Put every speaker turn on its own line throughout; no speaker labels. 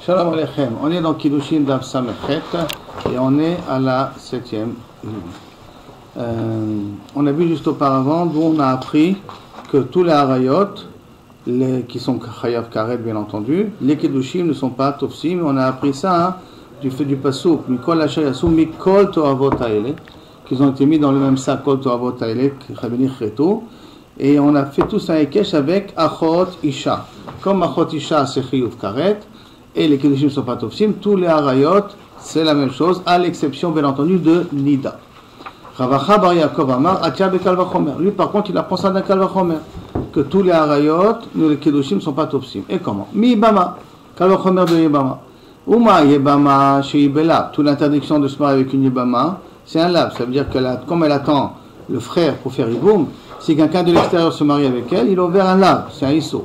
Shalom Aleichem, on est dans Kiddushin Daf Samechet et on est à la 7e ligne. On a vu juste auparavant d'où on a appris que tous les harayot, qui sont chayav karet bien entendu, les Kiddushim ne sont pas tofsim. On a appris ça du fait du pasuk Mikol asher yasu mikol toavot haele, qu'ils ont été mis dans le même sac kol toavot haele chabeni chetu, et on a fait tout ça avec achot isha. Comme achot isha c'est chiyuv karet et les Kiddushim ne sont pas tofsim, tous les harayot c'est la même chose, à l'exception bien entendu de Nida. Ravacha bar Yaakov Amar Atia bekal vachomer. Lui par contre il apprend ça d'un kal vachomer, que tous les harayot, nous les Kiddushim ne sont pas tofsim. Et comment? Mi Yebama, kal vachomer de Yebama. Uma Yebama chez Ibela, toute l'interdiction de se marier avec une Yebama, c'est un lab. Ça veut dire que comme elle attend le frère pour faire Iboum, si quelqu'un de l'extérieur se marie avec elle, il a ouvert un lab, c'est un Issou.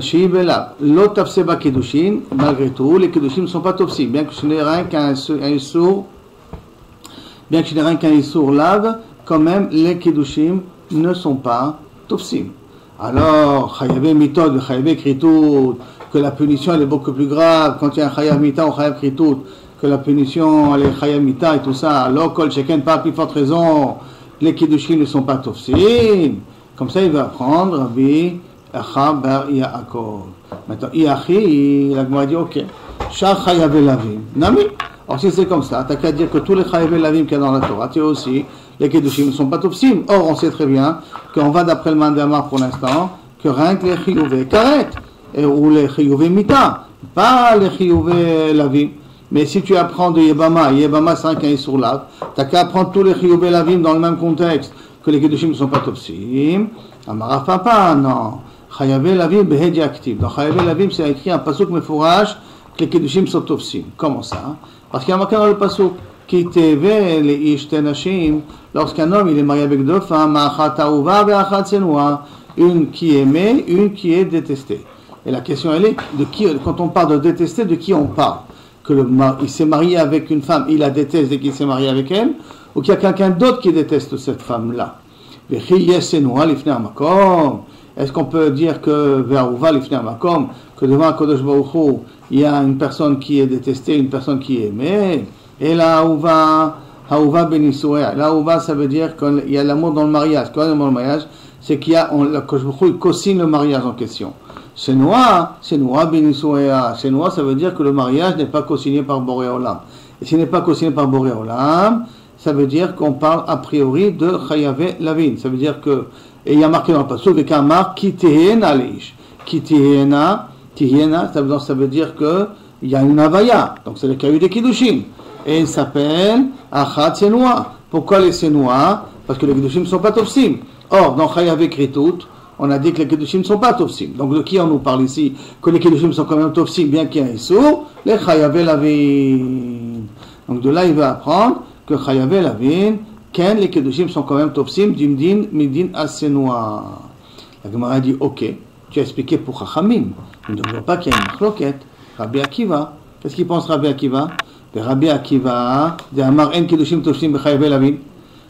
Chez Ibela, l'otaf seba Kiddushin, malgré tout, les Kiddushim ne sont pas tofsim, bien que ce n'est rien qu'un Issou. Bien que je n'ai rien qu'un Issour lave, quand même, les Kiddushim ne sont pas tofsim. Alors, chayavé mitod, chayavé kritout, que la punition elle est beaucoup plus grave, quand il y a un chayav mita ou chayav kritout, que la punition elle est chayav mita et tout ça, alors, kol sheken, pas à plus forte raison, les Kiddushim ne sont pas tofsim. Comme ça, il va apprendre, Rabbi Acha bar Yaakov. Maintenant, Iachi, la Gemara dit, ok, Shach chayavé lavim, nami. Or, si c'est comme ça, t'as qu'à dire que tous les chayavé lavim qu'il y a dans la Torah, tu as aussi, les Kiddushim ne sont pas tofsim. Or, on sait très bien qu'on va d'après le Mandamar pour l'instant, que rien que les chiyuvé karet, ou les chiyuvé mita, pas les chiyuvé lavim. Mais si tu apprends de Yebama, Yebama c'est un qu'un sur lave, t'as qu'à apprendre tous les chiyuvé lavim dans le même contexte, que les Kiddushim ne sont pas tofsim. Amara papa, non. Chayavé lavim behedi actif. Dans chayavé lavim, c'est écrit un pasuk mefourage que les Kiddushim sont tofsim. Comment ça? Parce qu'il y a marqué dans le pasuk qui teve les ishtenashim, lorsqu'un homme il est marié avec deux femmes, une qui est aimée, une qui est détestée. Et la question elle est de qui, quand on parle de détester, de qui on parle? Que il s'est marié avec une femme, il la déteste dès qu'il s'est marié avec elle, ou qu'il y a quelqu'un d'autre qui déteste cette femme-là? Est-ce qu'on peut dire que que devant Kodesh Baruch Hu, il y a une personne qui est détestée, une personne qui est aimée? Et la Hauva Benisouéa. La Hauva, ça veut dire qu'il y a l'amour dans le mariage. Quoi l'amour dans le mariage? C'est qu'il y a, la Kodesh Baruch Hu, il co-signe le mariage en question. C'est noir Benisouéa. C'est noir, ça veut dire que le mariage n'est pas co-signé par Boré Olam. Et s'il n'est pas co-signé par Boré Olam, ça veut dire qu'on parle a priori de Chayavé Lavin. Ça veut dire que, et il y a marqué dans le passage, avec un marque, Kitehena Leish. Kitehena, ça veut dire que il y a une avaya. Donc c'est le cas des Kiddushim. Et il s'appelle Achat Senoua. Pourquoi les Senoua? Parce que les Kiddushim ne sont pas tofsim. Or, dans Chayavé Kritout, on a dit que les Kiddushim ne sont pas tofsim. Donc de qui on nous parle ici? Que les Kiddushim sont quand même tofsim, bien qu'il y ait un Issur, les Chayavé Lavin. Donc de là, il va apprendre que Chayavé Lavin, Ken, les Kiddushim sont quand même tofsim, dimdin, midin, asenoua. La Gemara dit, ok, tu as expliqué pour Chachamim. Il ne voit pas qu'il y a une machloket. Rabbi Akiva, qu'est-ce qu'il pense Rabbi Akiva? De Rabbi Akiva, de Amar en Kiddushim tofsim bechayavé lavin.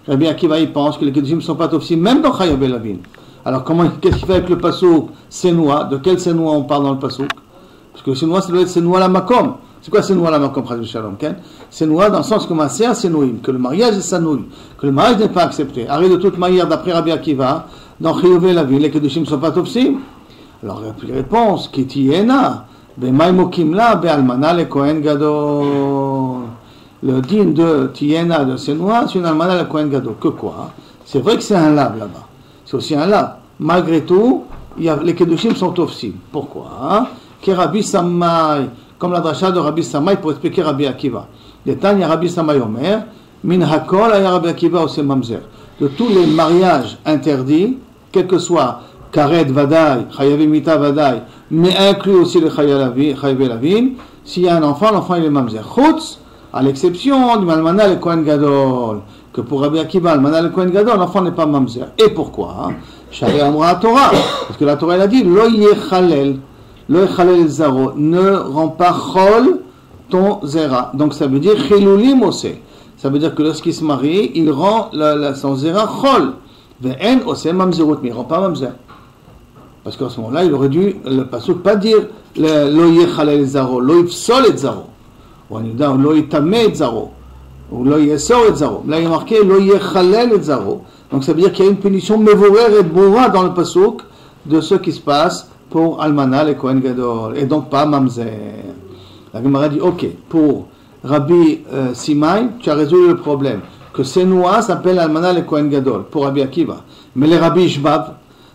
Rabbi Akiva, il pense que les Kiddushim ne sont pas tofsim, même dans chayavé lavin. Alors qu'est-ce qu'il fait avec le pasouk Senoua? De quel Senoua on parle dans le pasouk? Parce que le Senoua, ça doit être Senoua la makom. C'est quoi Senoua la makom, Chazal Shalom? Senoua dans le sens que ma sœur Senouim, que le mariage est Sanoui, que le mariage n'est pas accepté. Arrête de toute manière, d'après Rabbi Akiva, dans chayavé lavin, les Kiddushim ne sont pas tofsim. Alors, la réponse, qui tiena, b'maïmokim la, be'almana le Kohen Gadol. Le din de tiena de Senoua, c'est une almana le Kohen Gadol. Que quoi? C'est vrai que c'est un lave là-bas. C'est aussi un lave. Malgré tout, les Kiddushim sont tofsim. Pourquoi? Que Rabbi Samai, comme la dracha de Rabbi Samai pour expliquer Rabbi Akiva. Les Tanya Rabbi Samai Omer, min hakol aya Rabbi Akiva ose mamzer. De tous les mariages interdits, quel que soit Karet Vadaï, Chayavé Mita Vadaï, mais inclut aussi le Chayavé Lavin, s'il y a un enfant, l'enfant il est mamzer. Chutz, à l'exception du Malmana le Kohen Gadol, que pour Rabbi Akiva, Malmana le Kohen Gadol, l'enfant n'est pas mamzer. Et pourquoi? Shari Amra Torah, parce que la Torah elle a dit, Lo yechalel zaro, ne rend pas chol ton zera. Donc ça veut dire chilulim ose. Ça veut dire que lorsqu'il se marie, il rend son zera chol. Ve'en ose mamzerut, mais il rend pas mamzer. Parce qu'à ce moment-là, il aurait dû, le pasuk, pas dire lo yechalel zaro, lo yifsol et zaro, ou lo yitameh et zaro, ou lo yesor et zaro. Là, il est marqué lo yechalel et zaro. Donc ça veut dire qu'il y a une punition mevorer et boura dans le pasuk de ce qui se passe pour Almana, le Kohen Gadol, et donc pas Mamzer. La Gemara dit, ok, pour Rabbi Simai, tu as résolu le problème, que Senoua s'appelle Almana, le Kohen Gadol, pour Rabbi Akiva. Mais les Rabbi Shbab,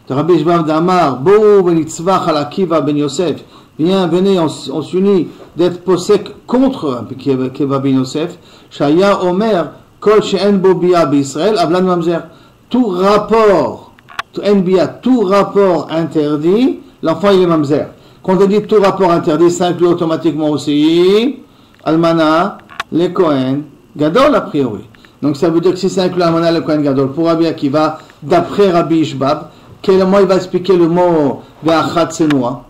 de Rabbi Shbab d'Amar, Bo venitzvach al Akiva ben Yosef, viens, venez, on s'unit d'être posek contre Akiva ben Yosef, Shaya Omer, Kol she'en bo bia b'Israël, Avlan Mamzer. Tout rapport, tout rapport interdit, l'enfant il est mamzer. Quand on dit tout rapport interdit, ça inclut automatiquement aussi Almana, les Kohen, Gadol a priori. Donc ça veut dire que si ça inclut Almana, les Kohen, Gadol, pour Rabbi Akiva, d'après Rabbi Ishbab, quel mot il va expliquer le mot Ve'achat Senoua?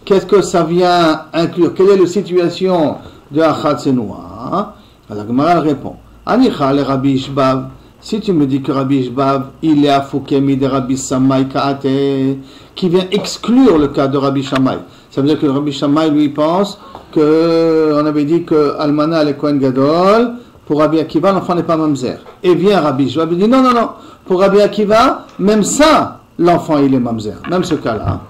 Qu'est-ce que ça vient inclure? Quelle est la situation de Achat Senoua? Alors Gemara répond, Anicha le Rabbi Ishbab. Si tu me dis que Rabbi Ishbab, il est à Foukemi de Rabbi Shammai Kaate, qui vient exclure le cas de Rabbi Shammai. Ça veut dire que Rabbi Shammai, lui, pense que, on avait dit que Almana le Kohen Gadol, pour Rabbi Akiva, l'enfant n'est pas mamzer. Et vient Rabbi Ishbab, il dit non, pour Rabbi Akiva, même ça, l'enfant, il est mamzer. Même ce cas-là.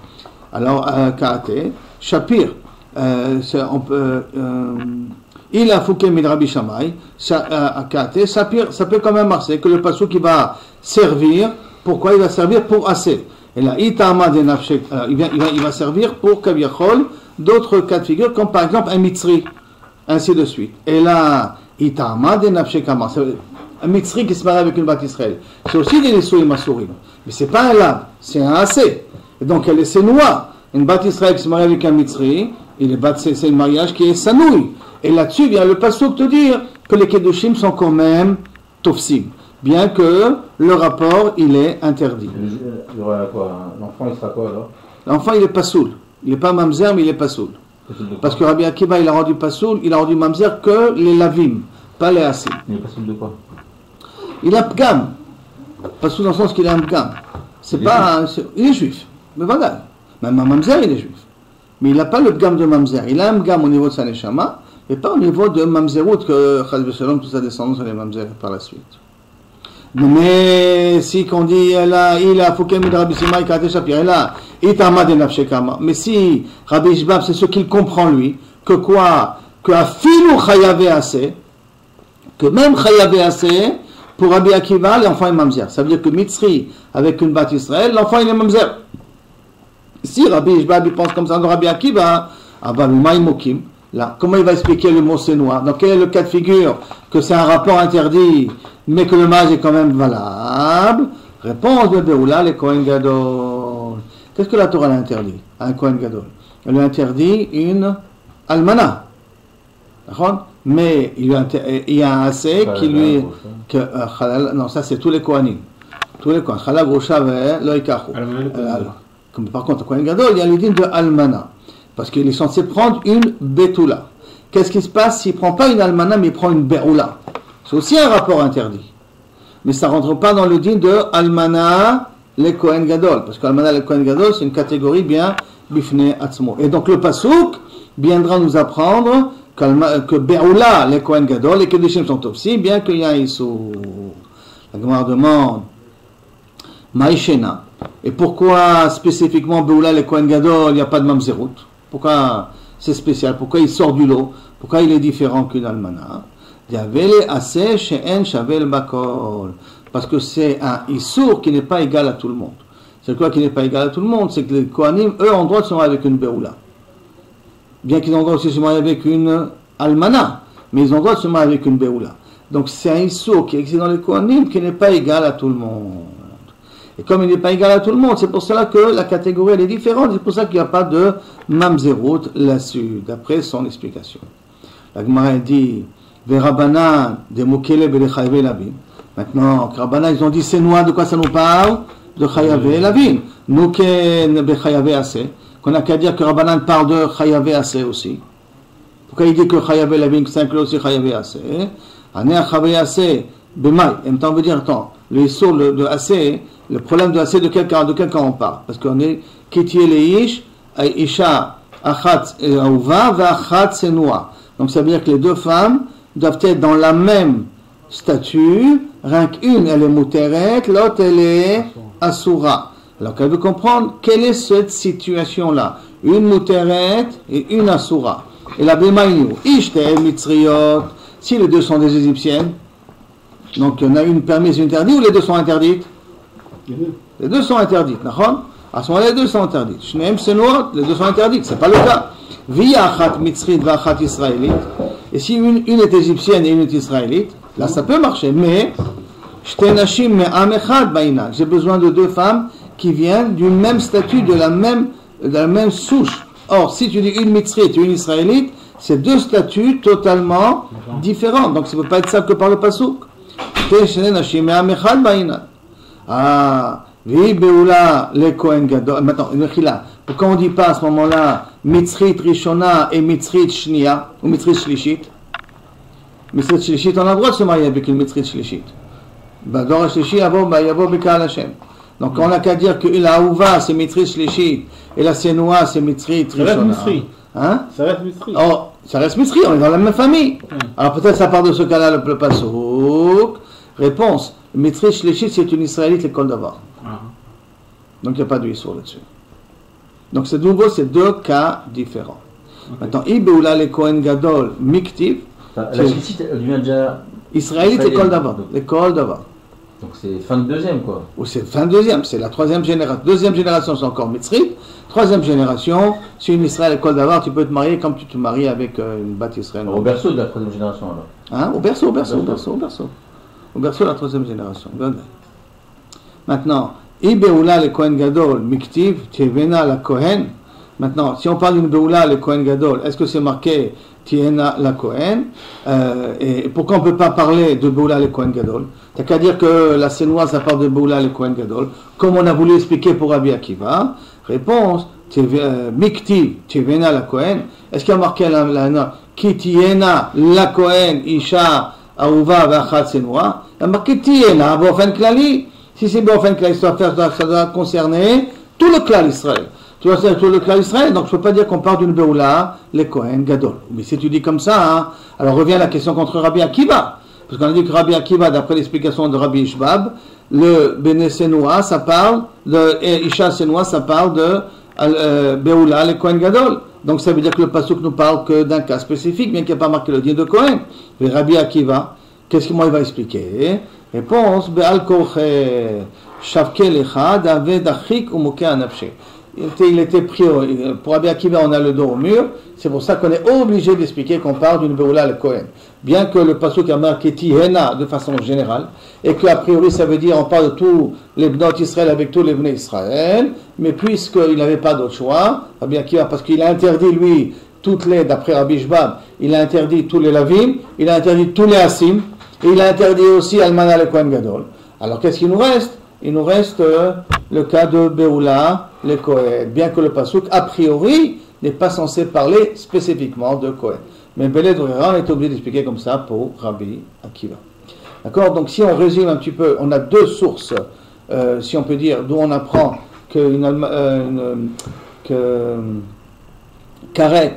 Alors, Kaate, Shapir, on peut... il a fouqué de Rabbi Shammai, ça peut quand même marcher que le pasuk qui va servir, pourquoi il va servir pour assez. Et là, il va servir pour Kaviachol, d'autres cas de figure, comme par exemple un mitzri, ainsi de suite. Et là, Itama de Nafshekama, un mitzri qui se marie avec une bat Israël, c'est aussi des Nesouim Masurim, mais c'est pas un lab, c'est un assez. Et donc elle est Senoua, une bat Israël qui se marie avec un mitzri, c'est un mariage qui est Sanoui. Et là-dessus vient le pasuk te dire que les Kedushim sont quand même Tofsim, bien que le rapport il est interdit.
Il y aura quoi? L'enfant il sera quoi alors?
L'enfant il est Pasoul. Il n'est pas Mamzer mais il est Pasoul. Parce que Rabbi Akiva il a rendu Pasoul, il a rendu Mamzer que les Lavim, pas les Asim.
Il est Pasoul de quoi?
Il a Pgam. Pasoul dans le sens qu'il a un Pgam. Il est juif. Mais voilà. Même Mamzer il est juif. Mais il n'a pas le Pgam de Mamzer. Il a un Pgam au niveau de sa Neshama. Et pas au niveau de Mamzerout que Chaz Shalom, toute sa descendance, elle est Mamzer par la suite. Mais si qu'on dit, là, il a Foukem de Rabbi Simai, Kate Shapir, là, Itama de Nafshekama. Mais si Rabbi Ishbab, c'est ce qu'il comprend lui, que quoi? Que Afilu Chayavé assez, que même Chayavé assez, pour Rabbi Akiva, l'enfant est Mamzer. Ça veut dire que Mitzri, avec une bat Israël, l'enfant il est Mamzer. Si Rabbi Ishbab, il pense comme ça de Rabbi Akiva, Abalumai Mokim. Là, comment il va expliquer le mot Senoua? Dans quel est le cas de figure que c'est un rapport interdit, mais que le mariage est quand même valable? Réponse de Beoula, les Kohen Gadol. Qu'est-ce que la Torah l'interdit à un Kohen Gadol? Elle lui interdit une Almana. D'accord? Mais il y a un assez qui lui... non, ça c'est tous les Kohanim. Tous les Kohanim. Chalal Grosha Loïkachu. Par contre, le Kohen Gadol, il y a l'idée de Almana. Parce qu'il est censé prendre une Betula. Qu'est-ce qui se passe s'il ne prend pas une Almana, mais il prend une Beoula? C'est aussi un rapport interdit. Mais ça ne rentre pas dans le din de Almana le Kohen Gadol. Parce qu'Almana le Kohen Gadol, c'est une catégorie bien Bifne Atzmo. Et donc le Pasuk viendra nous apprendre que Beoula le Kohen Gadol, les Kedushim sont aussi, bien qu'il y a un Issou. La Gemara demande Maïshena. Et pourquoi spécifiquement Beoula le Kohen Gadol, il n'y a pas de Mamzerout? Pourquoi c'est spécial? Pourquoi il sort du lot? Pourquoi il est différent qu'une Almana? Parce que c'est un Issour qui n'est pas égal à tout le monde. C'est quoi qui n'est pas égal à tout le monde? C'est que les Kohanim, eux, ont le droit de se marier avec une Beoula. Bien qu'ils ont le droit aussi de se marier avec une Almana, mais ils ont le droit de se marier avec une Beoula. Donc c'est un Issour qui existe dans les Kohanim qui n'est pas égal à tout le monde. Et comme il n'est pas égal à tout le monde, c'est pour cela que la catégorie elle est différente, c'est pour ça qu'il n'y a pas de mamzerut là-dessus, d'après son explication. La Gemara dit Verabanan de Mokele Belechayve Lavin. Maintenant, Rabanan, ils ont dit c'est noir, de quoi ça nous parle? De Chayave Lavin. Nous qui Bechayave Assez. Qu'on n'a qu'à dire que Rabanan parle de Chayave Assez aussi. Pourquoi il dit que Chayave Lavin, que ça inclut aussi Chayave Assez? Aner Chayave Assez, Bemai. En même temps, on veut dire, attends, le Issur de Assez, le problème de Assez, de quel cas on parle? Parce qu'on est כי תהיה לאיש, אישה אחת אהובה ואחת צנועה. Donc ça veut dire que les deux femmes doivent être dans la même statut, rien qu'une elle est muteret, l'autre elle est asura. Alors qu'elle veut comprendre quelle est cette situation-là, une muteret et une asura. Et la bemaïnou, ishtel mitzriot, si les deux sont des égyptiennes, donc il y en a une permise, une interdite, ou les deux sont interdites? Les deux sont interdites, d'accord? À ce moment-là, les deux sont interdites. Shneim senot, les deux sont interdites, c'est pas le cas. V'yachat mitzrit v'achat israélite. Et si une est égyptienne et une est israélite, là ça peut marcher, mais j'ai besoin de deux femmes qui viennent du même statut, de la même souche. Or, si tu dis une mitzrite et une israélite, c'est deux statuts totalement différents. Donc ça ne peut pas être ça que par le pasuk. Ah, maintenant, pourquoi on ne dit pas à ce moment-là mitzrit rishona et mitzrit shnia ou mitzrit shlishit? Mitzrit shlishit, on a le droit de se marier avec une mitzrit shlishit. Bador shlishi yavo b'ka'al Hashem. Donc on n'a qu'à dire que la Aouva c'est mitzrit shlishit et la Senoua c'est mitzrit rishona. Hein?
Ça reste mitzrit.
Oh, ça reste mitzrit, on est dans la même famille. Alors peut-être ça part de ce cas-là le pasuk. Réponse, mitzrit shlishit c'est une israélite l'école d'avant. Donc il n'y a pas de histoire là-dessus. Donc c'est nouveau, c'est deux cas différents. Maintenant, Ibeoula le Kohen Gadol Miktiv.
La Shlishit, elle vient déjà.
Israélite, l'école d'avant. L'école d'avant.
Donc c'est fin de deuxième, quoi.
Ou c'est fin de deuxième, c'est la troisième génération. Deuxième génération, c'est encore Mitzrit. Troisième génération, c'est une Israël, l'école d'avant, tu peux te marier comme tu te maries avec une batte Israël.
Au berceau de la troisième génération, alors.
Hein? Au berceau, au berceau. Au berceau, la troisième génération. Maintenant, Ibeoula le Kohen Gadol Miktiv, Tievena la Kohen. Maintenant, si on parle d'une Beoula le Kohen Gadol, est-ce que c'est marqué Tiena la Kohen? Et pourquoi on ne peut pas parler de Beoula le Kohen Gadol? T'as qu'à dire que la Sénoise, ça parle de Beoula le Kohen Gadol, comme on a voulu expliquer pour Rabbi Akiva. Réponse, Miktiv, Tievena la Kohen. Est-ce qu'il y a marqué la note Ki Tiena la Kohen, Isha, Aouva, Vachat Sénoa? Il y a marqué Tiena, Bofen Klali. Si c'est Bofen Klali, ça doit concerner tout le clan d'Israël. Tu vois, c'est tout le clan d'Israël, donc je ne peux pas dire qu'on parle d'une Beoula, les Kohen Gadol. Mais si tu dis comme ça, hein, alors revient la question contre Rabbi Akiva. Parce qu'on a dit que Rabbi Akiva, d'après l'explication de Rabbi Ishbab, le Bene Senoua, ça parle et Isha Senoua, ça parle de Beoula, les Kohen Gadol. Donc ça veut dire que le pasuk nous parle que d'un cas spécifique, bien qu'il n'y ait pas marqué le din de Kohen. Mais Rabbi Akiva, qu'est-ce qu'il va expliquer? Réponse, Be'al Korche, Shavke Lecha, David Achik ou Moke Anapche. Il était pris, pour Rabbi Akiva, on a le dos au mur, c'est pour ça qu'on est obligé d'expliquer qu'on parle d'une Beoula le Kohen. Bien que le pasuk a marqué Tihena de façon générale, et qu'a priori ça veut dire on parle de tous les Bnot Israël avec tous les Bnei Israël, mais puisqu'il n'avait pas d'autre choix, Rabbi Akiva, parce qu'il a interdit lui, toutes les, d'après Rabbi Ishbab, il a interdit tous les Lavim, il a interdit tous les Asim, et il a interdit aussi Almana le Kohen Gadol. Alors qu'est-ce qu'il nous reste? Il nous reste le cas de Beoula le Kohen, bien que le pasuk a priori n'est pas censé parler spécifiquement de Kohen. Mais Beled Rera, on est obligé d'expliquer comme ça pour Rabbi Akiva. D'accord? Donc si on résume un petit peu, on a deux sources, si on peut dire, d'où on apprend que Karet,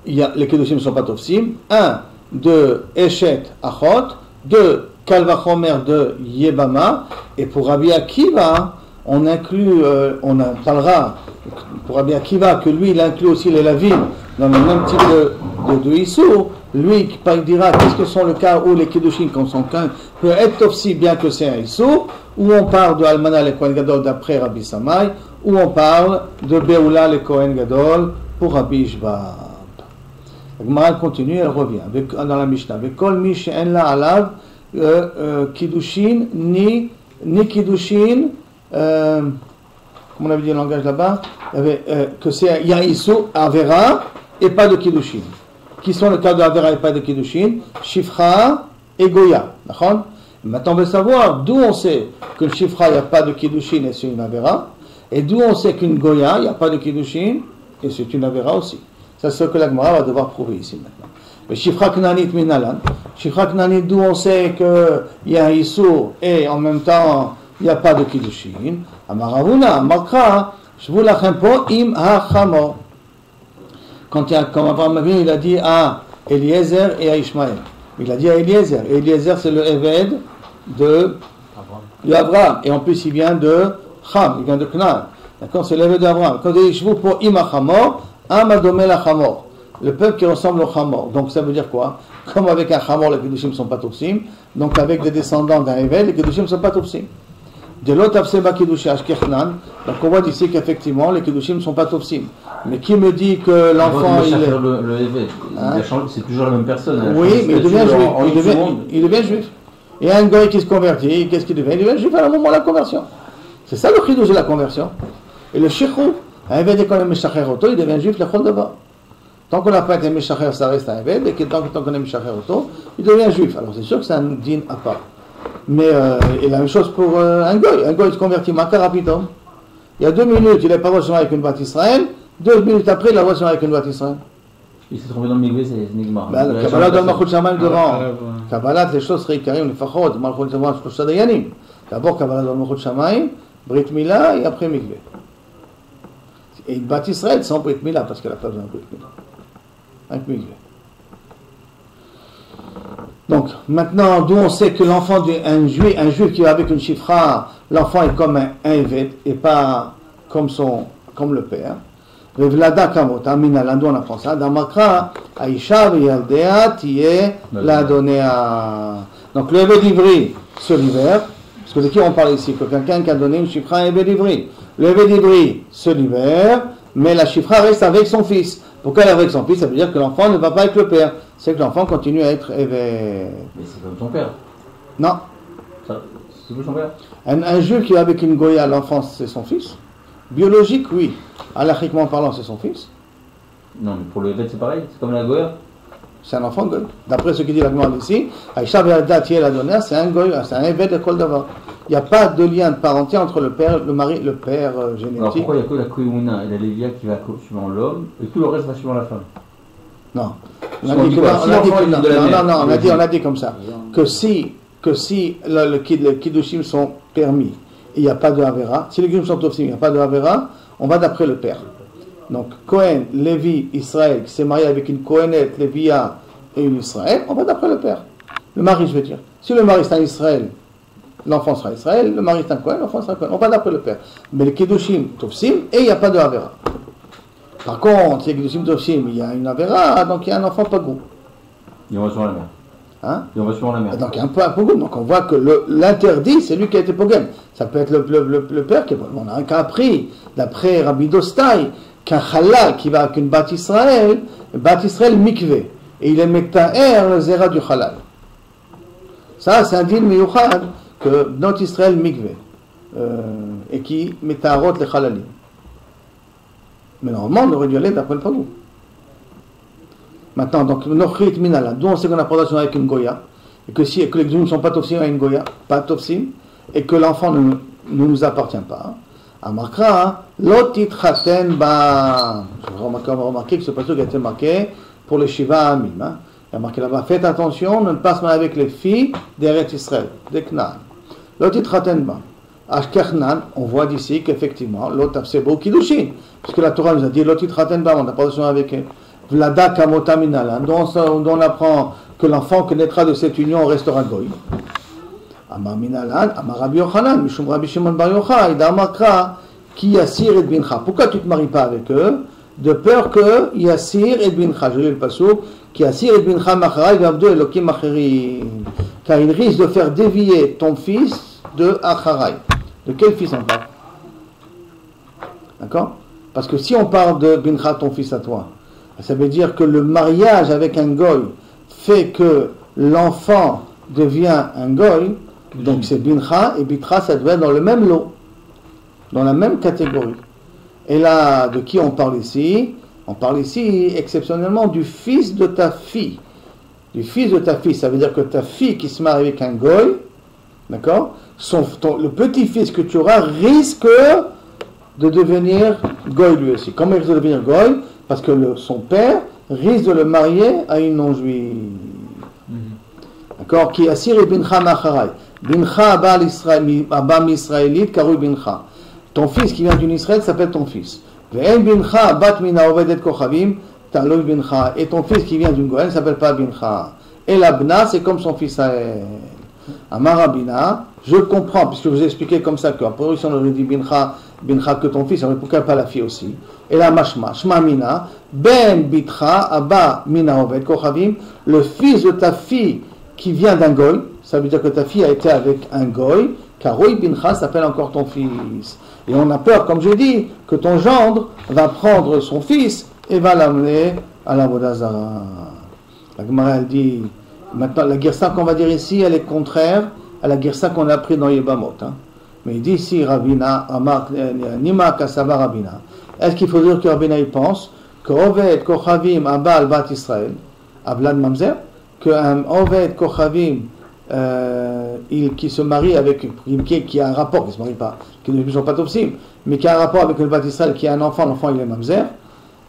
les Kedushim ne sont pas Tofsim. Un, de Eshet Achot. Deux, Kalvachomer de Yebama. Et pour Rabbi Akiva, on inclut, on parlera pour Rabbi Akiva que lui il inclut aussi les Lavim dans le même type de Issur. Lui il dira qu'est-ce que sont le cas où les Kedushim quand sont qu'un peut être aussi bien que c'est un Issur, où on parle de Almana le Kohen Gadol d'après Rabbi Samai, où on parle de Beoula le Kohen Gadol pour Rabbi Ishbab. La Gemara continue, elle revient dans la Mishnah. Vekol mi she'en la alav Kiddushin ni Kiddushin. Comme on avait dit le langage là-bas, que c'est il y a Issur, Avera et pas de Kiddushin. Qui sont le cas de Avera et pas de Kiddushin? Shifra et Goya. D'accord? Maintenant on veut savoir d'où on sait que le Shifra il n'y a pas de Kiddushin et c'est une Avera, et d'où on sait qu'une Goya il n'y a pas de Kiddushin et c'est une Avera aussi. C'est ce que la Gemara va devoir prouver ici maintenant. Le Shifra Knanit Minalan. Shifra Knanit, d'où on sait qu'il y a un Issur et en même temps il n'y a pas de Kiddushin. Amaravuna, Makra, Shvu lachem po im ha-chamor. Quand Abraham Avinu, il a dit à Eliezer et à Ishmaël. Il a dit à Eliezer. Et Eliezer, c'est le Eved de Abraham. Et en plus, il vient de Cham, il vient de Canaan. D'accord, c'est l'Eved d'Abraham. Quand il dit Shvu po im ha-chamor, am adome la-chamor. Le peuple qui ressemble au Chamor. Donc ça veut dire quoi? Comme avec un Chamor, les Kedushim ne sont pas Topsim. Donc avec des descendants d'un Eved, les Kedushim ne sont pas Topsim. De l'autre Avseba Kedushi Ashkechnan. Donc on voit d'ici qu'effectivement les Kedushim ne sont pas Topsim. Mais qui me dit que l'enfant il est.
Le Eved, c'est toujours la même personne.
Oui, mais il devient juif. Il devient juif. Il y a un goy qui se convertit. Qu'est-ce qu'il devient? Il devient juif à un moment de la conversion. C'est ça le Chidush de la conversion. Et le Shechou, un Eved quand on est Meshacher Oto, il devient juif le Chol Dava. Tant qu'on n'a pas été Meshacher, ça reste un Eved, et tant qu'on est Meshacher Oto, il devient juif. Alors c'est sûr que c'est un din à part. Mais et la même chose pour un goy. Un goy se convertit Makar Rapitom. Il y a 2 minutes, il n'est pas relation avec une boîte Israël. 2 minutes après, il a relation avec une boîte Israël.
Il s'est trompé dans le Migvé, c'est Nigmar.
Kabbalah donne Malchut Shamayim devant. Kabbalah, les choses Reikarim, les Fachot, Malchut Shamayim, Shloshah Dayanim. D'abord, Kabbalah donne Malchut Shamayim, Brit Mila, et après Migvé. Et une boîte Israël sans Brit Mila, parce qu'elle n'a pas besoin de Brit Mila. Avec Migvé. Donc, maintenant, d'où on sait que l'enfant d'un juif qui va avec une chifra, l'enfant est comme un Eved et pas comme le père. Vevlada kamota minala, d'où on apprend ça. Dans Makra, Aïcha veyaldea tiye ladonea. Donc, le Eved ivri se libère. Parce que de qui on parle ici? Que quelqu'un qui a donné une chifra à Eved ivri. Le Eved ivri se libère, mais la chifra reste avec son fils. Pourquoi elle est avec son fils? Ça veut dire que l'enfant ne va pas avec le père. C'est que l'enfant continue à être éveillé.
Mais c'est comme ton père.
Non.
C'est comme ton père.
Un juif qui est avec une goya à l'enfance, c'est son fils. Biologique, oui. Halachiquement parlant, c'est son fils.
Non, mais pour le Eved, c'est pareil. C'est comme la goya.
C'est un enfant goy. D'après ce que dit la Gemara ici, Aïcha Ve'alda Tiye la Donner, c'est un goy, c'est un Eved de Kol Davar. Il n'y a pas de lien de parenté entre le père, le mari, le père génétique.
Alors pourquoi il n'y a que la Koïmouna et la Lévia qui va suivant l'homme et tout le reste va suivant la femme?
Non. On a dit comme ça. Que si les Kiddushim sont permis, il n'y a pas de Avera. Si les Kiddushim sont aussi, il n'y a pas de Avera, on va d'après le père. Donc, Cohen, Lévi, Israël, qui s'est marié avec une Cohenette, Lévia et une Israël, on va d'après le père. Le mari, je veux dire. Si le mari c'est un Israël, l'enfant sera Israël, le mari est un Cohen, l'enfant sera Cohen. On va d'après le père. Mais les Kiddushim, Tofsim, et il n'y a pas de Avera. Par contre, si les Kiddushim, Tofsim, il y a une Avera, donc il y a un enfant Pagou.
Et on va suivant la mère.
Hein?
Et on va suivant la mère.
Donc il y a un peu un Pogum. Donc on voit que l'interdit, c'est lui qui a été Pogum. Ça peut être le père qui est Pogum. On a un cas appris, d'après Rabbi Dostai, qu'un halal qui va avec une bat Israël mikvé. Et il est mekta'er le zera du halal. Ça, c'est un din miyuchad que notre Israël mikvé. Et qui meta'arot les halalim. Mais normalement, on aurait dû aller d'après le Pogum. Maintenant, donc, Nochrit Minala, d'où on sait qu'on a pas avec une Goya, et que les Gdouim ne sont pas Tofsim à une Goya, pas Tofsim, et que l'enfant ne nous appartient pas. Amakra, Lotit Chaten Ba. Je vais remarquer que ce passage a été marqué pour les Shiva Amim. Il y a marqué là-bas, faites attention, ne pas se marier avec les filles d'Eretz Israël, des Knan. Lotit Chaten Ba. Ashkechnan, on voit d'ici qu'effectivement, Lot Afsebo Kiddushin, puisque la Torah nous a dit Lotit Chaten Ba, on n'a pas besoin avec elle. Vlada Kamota Minala, dont on apprend que l'enfant qui naîtra de cette union restera goy. Amar Minalan, Amar Rabbi Yochanan, Mishum Rabbi Shimon Bar Yochai, Damakra, ki Yassir et Bincha. Pourquoi tu ne te maries pas avec eux? De peur que Yassir et Bincha, je lis le passouk, ki Yassir et Bincha Macharai, Vavdo Elokim Macherim. Car il risque de faire dévier ton fils de Acharai. De quel fils on parle? D'accord? Parce que si on parle de Bincha, ton fils à toi, ça veut dire que le mariage avec un goy fait que l'enfant devient un goy, donc c'est bincha et bitra, ça doit être dans le même lot, dans la même catégorie. Et là, de qui on parle ici? On parle ici exceptionnellement du fils de ta fille. Du fils de ta fille, ça veut dire que ta fille qui se marie avec un goy, d'accord, le petit-fils que tu auras risque de devenir goy lui aussi. Comment il risque de devenir goy? Parce que son père risque de le marier à une non-juive. D'accord? Qui assire bincha macharai. Bincha abam israélite karu bincha. Ton fils qui vient d'une Israël s'appelle ton fils. Ve'en bincha bat mina ovedet kochavim taloi bincha. Et ton fils qui vient d'une Goël ne s'appelle pas bincha. Et la bna, c'est comme son fils à elle. Amar Rabina, je comprends, puisque je vous ai expliqué comme ça qu'en priori, si on aurait dit bincha que ton fils, on aurait pourquoi pas la fille aussi. Et la mashma, shma mina, ben bitra abba mina oved kochavim, le fils de ta fille qui vient d'un goy, ça veut dire que ta fille a été avec un goy, car Roy bincha s'appelle encore ton fils. Et on a peur, comme je dis, que ton gendre va prendre son fils et va l'amener à la Vodazara. La Gemara, elle dit, maintenant, la Girsa qu'on va dire ici, elle est contraire à la Girsa qu'on a appris dans Yebamot. Hein. Mais il dit ici, Rabina, Nima Kasava Rabina. Est-ce qu'il faut dire que Rabina il pense que Oved Kochavim Abba al-Bat Israël, Avlad Mamzer, qu'un Oved Kochavim qui se marie avec, qui a un rapport, qui ne se marie pas, qui ne sont pas topsim, mais qui a un rapport avec le Bat Israël, qui a un enfant, l'enfant il est Mamzer,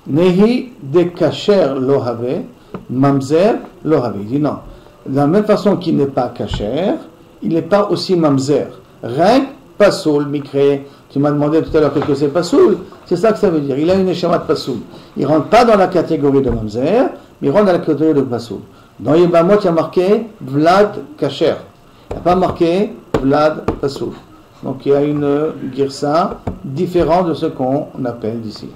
Nehi de Kacher Lohave, Mamzer Lohave. Il dit non. De la même façon qu'il n'est pas Kacher, il n'est pas aussi Mamzer. Rien Pasoul, Mikre. Tu m'as demandé tout à l'heure que c'est Pasoul. C'est ça que ça veut dire. Il a une échama de Pasoul. Il ne rentre pas dans la catégorie de Mamzer, mais il rentre dans la catégorie de Pasoul. Dans Yebamot, il y a marqué Vlad Kacher. Il n'y a pas marqué Vlad Pasoul. Donc il y a une girsa différente de ce qu'on appelle d'ici.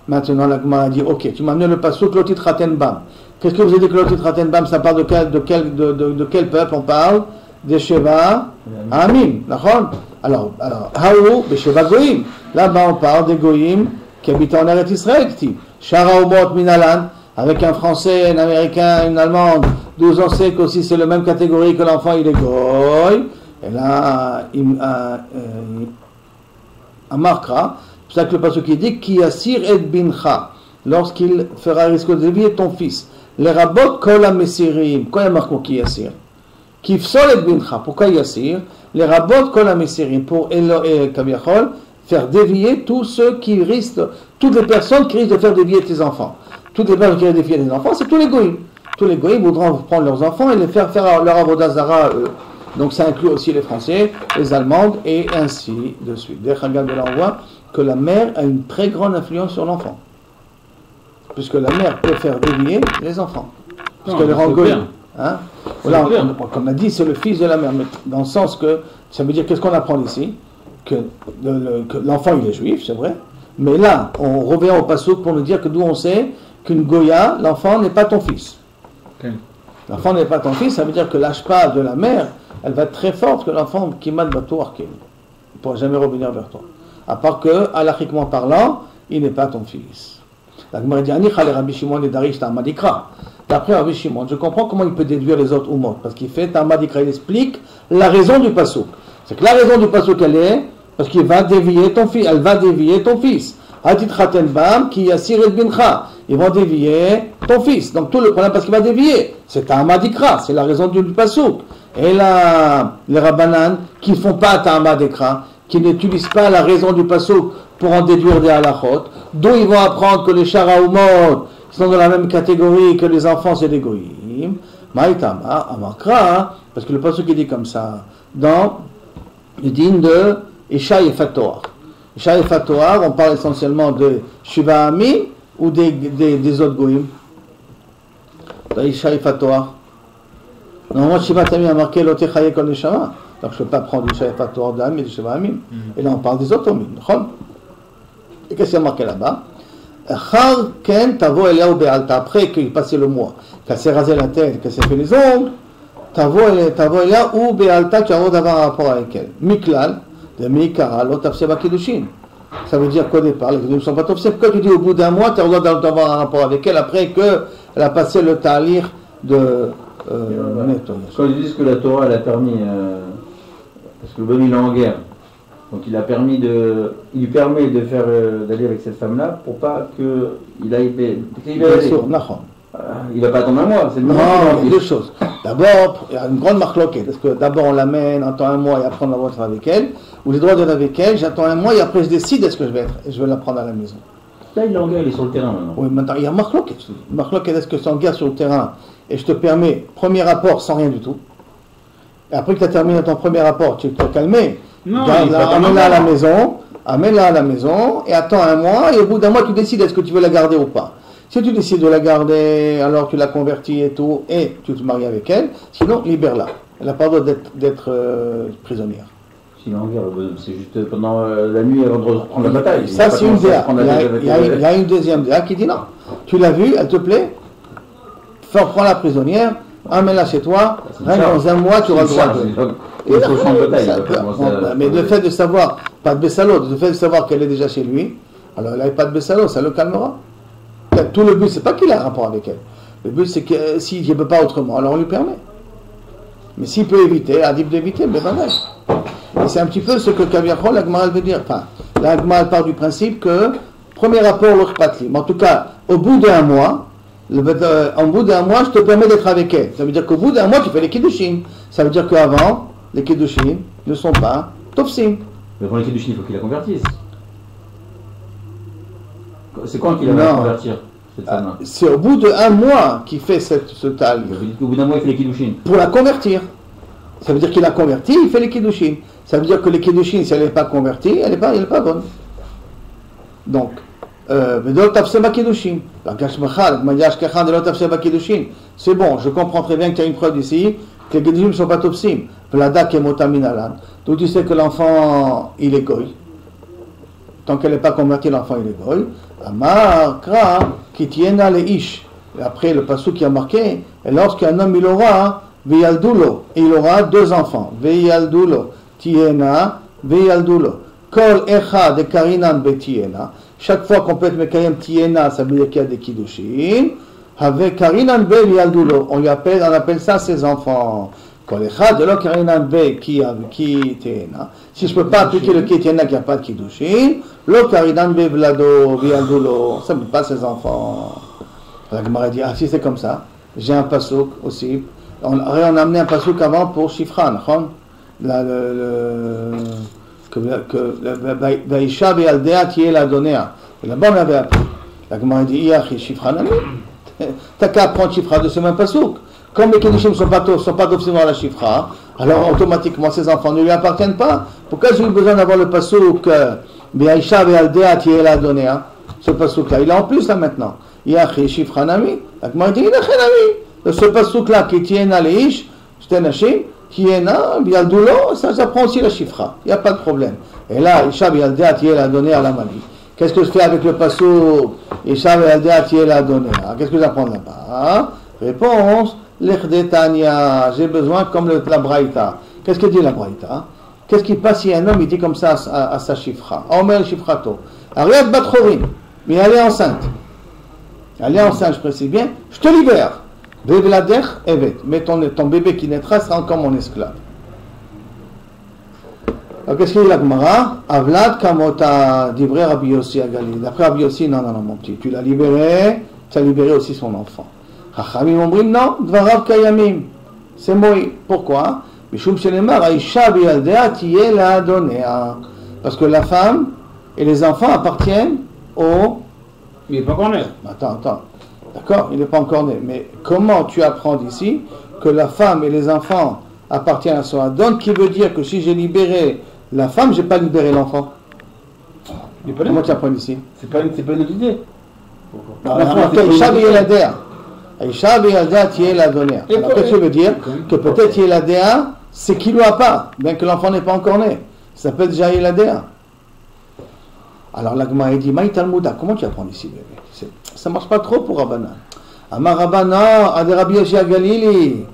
Maintenant, la Gemara dit, ok, tu m'as amené le Pasoul, Lotit Ratenbam. Qu'est-ce que vous avez dit que Lotit Ratenbam, ça parle de quel peuple on parle? Des Sheva Amim, d'accord? Alors, Haou, des Sheva Goïm. Là-bas, on parle des Goïm qui habitent en Eretz Israël, Shara Omot Minalan, avec un Français, un Américain, une Allemande, d'où on sait qu'aussi c'est la même catégorie que l'enfant, il est Goï. Et là, Amarkra, c'est ça que le passage qui dit Ki Asir et Bincha, lorsqu'il fera risque de dévier ton fils. Les rabot kol ha-mesirim. Quoi il y a marqué Ki Asir? Ki fsol et Bincha. Pourquoi Yasir? Les rabot kol ha-mesirim. Pour Kaviachol, faire dévier tous ceux qui risquent, toutes les personnes qui risquent de faire dévier tes enfants. Toutes les personnes qui risquent de dévier tes enfants, c'est tous les goïms. Tous les goïms voudront prendre leurs enfants et les faire leur avodazara à eux. Donc ça inclut aussi les Français, les Allemandes et ainsi de suite. Derrière de l'envoi que la mère a une très grande influence sur l'enfant. Puisque la mère peut faire dévier les enfants. Puisque les rend goïms. Hein? Voilà, comme on a dit, c'est le fils de la mère. Mais dans le sens que, ça veut dire, qu'est-ce qu'on apprend ici? Que l'enfant il est juif, c'est vrai. Mais là, on revient au passouk pour nous dire que d'où on sait qu'une goya, l'enfant n'est pas ton fils. Okay. L'enfant n'est pas ton fils, ça veut dire que l'ashpa de la mère, elle va être très forte que l'enfant qui m'a va tout arquer. Il ne pourra jamais revenir vers toi. À part que, halachiquement parlant, il n'est pas ton fils. La Gemara dit, Rabbi Shimon et Darish Ta'amadikra. D'après Rabbi Shimon, je comprends comment il peut déduire les autres umot, parce qu'il fait Ta'amadikra, il explique la raison du passouk. C'est que la raison du passouk, elle est, parce qu'il va dévier ton fils, elle va dévier ton fils. Hatit Ratenbam, qui Yasir et Bincha. Ils vont dévier ton fils. Donc tout le problème, parce qu'il va dévier, c'est Ta'amadikra, c'est la raison du passouk. Et là, les Rabbanan, qui ne font pas Ta'amadikra, qui n'utilisent pas la raison du passouk pour en déduire des halachot, d'où ils vont apprendre que les sharaoumot sont dans la même catégorie que les enfants, c'est des goïm. Maïtama, Amakra, parce que le passouk il dit comme ça, dans le digne de Isha et Fatoar. Isha et Fatoar, on parle essentiellement de Shiva Ami ou des autres goïm. Dans Isha et Fatoar. Normalement, Shiva Ami a marqué l'Otechaye Kol Neshama. Donc je ne peux pas prendre Isha et Fatoar de Ami et de Shiva Ami. Et là, on parle des autres hommes. Et qu'est-ce qu'il y a marqué là-bas? Après qu'il passait le mois, qu'elle s'est rasé la tête, qu'elle s'est fait les ongles, Tavo Elia ou Bealta, tu as d'avoir un rapport avec elle. Miklal, de Mikara, l'Otafseba Kiddushin. Ça veut dire qu'au départ, les Kiddushin ne sont pas tofseb. Pourquoi tu dis au bout d'un mois, tu as le droit d'avoir un rapport avec elle après qu'elle a passé le talir de nettoyage?
Quand ils disent que la Torah elle a permis, parce que le bon il est en guerre. Donc il lui permet de faire d'aller avec cette femme-là pour pas qu'il aille.
Bien sûr,
il va pas attendre un mois, c'est le
moment. Non, il y a deux choses. D'abord, il y a une grande marloquette. Est-ce que d'abord on l'amène, on attend un mois et après on va être avec elle, ou j'ai le droit d'être avec elle, j'attends un mois et après je décide est-ce que je vais être et je vais la prendre à la maison.
Là il est en guerre, il est sur le terrain maintenant.
Oui, maintenant il y a marloquette. Marloquette, est-ce que c'est en guerre sur le terrain et je te permets, premier rapport sans rien du tout. Et après que tu as terminé ton premier rapport, tu te calmes. Non, amène-la à la maison, amène-la à la maison et attends un mois, et au bout d'un mois, tu décides est-ce que tu veux la garder ou pas. Si tu décides de la garder, alors tu la convertis et tout, et tu te maries avec elle, sinon, libère-la. Elle n'a pas le droit d'être prisonnière.
Si en guerre, c'est juste pendant la nuit avant de reprendre la bataille.
Ça, c'est une DA. Il y a une deuxième DA qui dit non. Tu l'as vue, elle te plaît, prends-la prisonnière, amène-la chez toi, dans un mois, tu auras le droit de... Mais le fait de savoir, pas de Bessalot, le fait de savoir qu'elle est déjà chez lui, alors elle n'a pas de Bessalot, ça le calmera. Tout le but, c'est pas qu'il a un rapport avec elle. Le but, c'est que s'il ne peut pas autrement, alors on lui permet. Mais s'il peut éviter, Adib d'éviter, ben badaï. Et c'est un petit peu ce que Kaviachol, la Gemara veut dire. Enfin, la Gemara part du principe que, premier rapport, l'Urpatlim. En tout cas, au bout d'un mois, je te permets d'être avec elle. Ça veut dire qu'au bout d'un mois, tu fais les Kiddushin. Ça veut dire qu'avant, les Kiddushin ne sont pas Tofsim.
Mais pour les Kiddushin, il faut qu'il la convertisse. C'est quand qu'il va convertir cette femme-là?
C'est au bout d'un mois qu'il fait ce tal.
Au bout d'un mois, il fait les Kiddushin.
Pour la convertir. Ça veut dire qu'il a converti, il fait les Kiddushin. Ça veut dire que les Kiddushin, si elle n'est pas convertie, elle n'est pas bonne. Donc, c'est bon, je comprends très bien que tu as une preuve ici, que les Kiddushin ne sont pas topsim. Donc tu sais que l'enfant, il est goy. Tant qu'elle n'est pas convertie, l'enfant, il est goy. Amar, kra, qui tiena le ish. Et après, le passou qui a marqué, et lorsqu'un homme, il aura, Veyaldulo, et il aura 2 enfants. Veyaldulo, tiena, Veyaldulo. Kol echa de karinan betiena. Chaque fois qu'on peut être mekayem tiena, ça veut dire qu'il y a des kiddushin. Avec karinan be veyaldulo. On appelle ça ses enfants. Kol echa de lo karinan be qui tiena. Si je ne peux pas appliquer le tiena qui n'a pas de kiddushin, lo karinan be vlado veyaldulo. Ça ne veut pas ses enfants. La Gemara dit, si c'est comme ça, j'ai un pasouk aussi. On a amené un pasouk avant pour Shifra, Vaïcha be'aldea tiye la donea. Là-bas on avait appris. La Gemara dit, Iachi Shifra nami. T'as qu'à apprendre Shifra de ce même pasouk. Comme les Kedushim ne sont pas d'observer la Shifra, alors automatiquement ces enfants ne lui appartiennent pas. Pourquoi j'ai eu besoin d'avoir le pasouk Vaïcha be'aldea tiye la donea? Ce pasouk-là, il est en plus là maintenant. Iachi Shifra nami. La Gemara dit, Iachi nami. Ce pasouk-là qui tiena leish, shtenashim, tiena, bialdulo, ça prend aussi la chifra, il n'y a pas de problème. Et là, Isha bialdea tiela donné à la mali. Qu'est-ce que je fais avec le pasouk? Isha bialdea tiela donné. Qu'est-ce que j'apprends là-bas? Réponse, l'echdetania, j'ai besoin comme la braïta. Qu'est-ce que dit la braïta? Qu'est-ce qui passe si un homme il dit comme ça à sa chifra? Omer chifrato. Ariat batchorim, mais elle est enceinte. Elle est enceinte, je précise bien, je te libère. Mais ton bébé qui naîtra sera encore mon esclave. Alors qu'est-ce qu'il dit la Gemara? Avlad kamota divrei Rabbi Yossi Agali. D'après Rabbi Yossi, non, mon petit, tu l'as libéré, tu as libéré aussi son enfant. Chachamim ombrim, non, dvarav kayamim. C'est moi. Pourquoi? Mishum shenemar aisha biyaldea tiye la donea. Parce que la femme et les enfants appartiennent au...
Il n'est pas encore né.
Attends. D'accord, il n'est pas encore né. Mais comment tu apprends d'ici que la femme et les enfants appartiennent à son Adon, qui veut dire que si j'ai libéré la femme, je n'ai pas libéré l'enfant? Comment tu apprends d'ici?
C'est pas une idée.
Aïcha b'yeladea. Aïcha b'yeladea tiye la donea. Alors qu'est-ce que ça veut dire? Que peut-être yeladea, c'est qu'il ne l'a pas, bien que l'enfant n'est pas encore né. Ça s'appelle déjà yeladea. Alors la Gemara dit, Maï Talmuda, comment tu apprends d'ici, bébé? Ça ne marche pas trop pour Rabbanan. Amar Rabbanan, Ade Rabbi Yoshi Galili.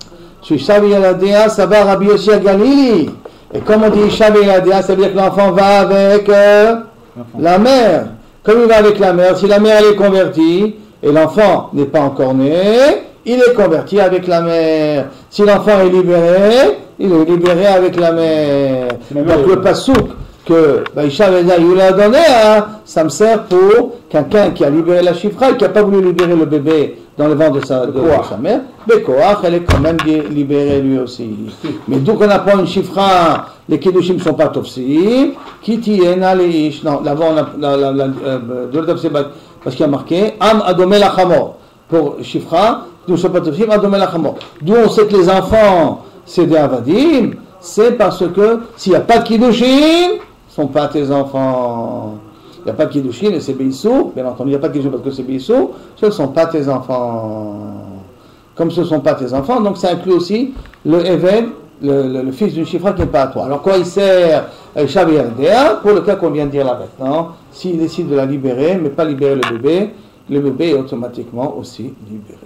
Isha Yaladea, ça va Rabbi Yoshi Galili. Et comme on dit Isha Yaladea, ça veut dire que l'enfant va avec la mère. Comme il va avec la mère, si la mère elle est convertie et l'enfant n'est pas encore né, il est converti avec la mère. Si l'enfant est libéré, il est libéré avec la mère. Donc le pasouk que Isha l'a donné, ça me sert pour quelqu'un qui a libéré la chifra et qui n'a pas voulu libérer le bébé dans le ventre de sa mère. Bekoach, elle est quand même libérée lui aussi. Mais d'où qu'on apprend une chifra, les kiddushim ne sont pas tofsim, qui tiena les ish. Non, là-bas on a parce qu'il y a marqué Am adomel achamor. Pour chifra, nous ne sommes pas tofsim, adomel achamor. D'où on sait que les enfants, c'est des avadim, c'est parce que s'il n'y a pas de kiddushim, sont pas tes enfants. Il n'y a pas de Kiddushin et c'est Beissour. Bien entendu, il n'y a pas de Kiddushin parce que c'est Beissour. Ce ne sont pas tes enfants. Comme ce ne sont pas tes enfants, donc ça inclut aussi le Eved, le fils d'une Shifra qui n'est pas à toi. Alors quoi il sert Shav Yardea pour le cas qu'on vient de dire là maintenant. S'il décide de la libérer, mais pas libérer le bébé est automatiquement aussi libéré.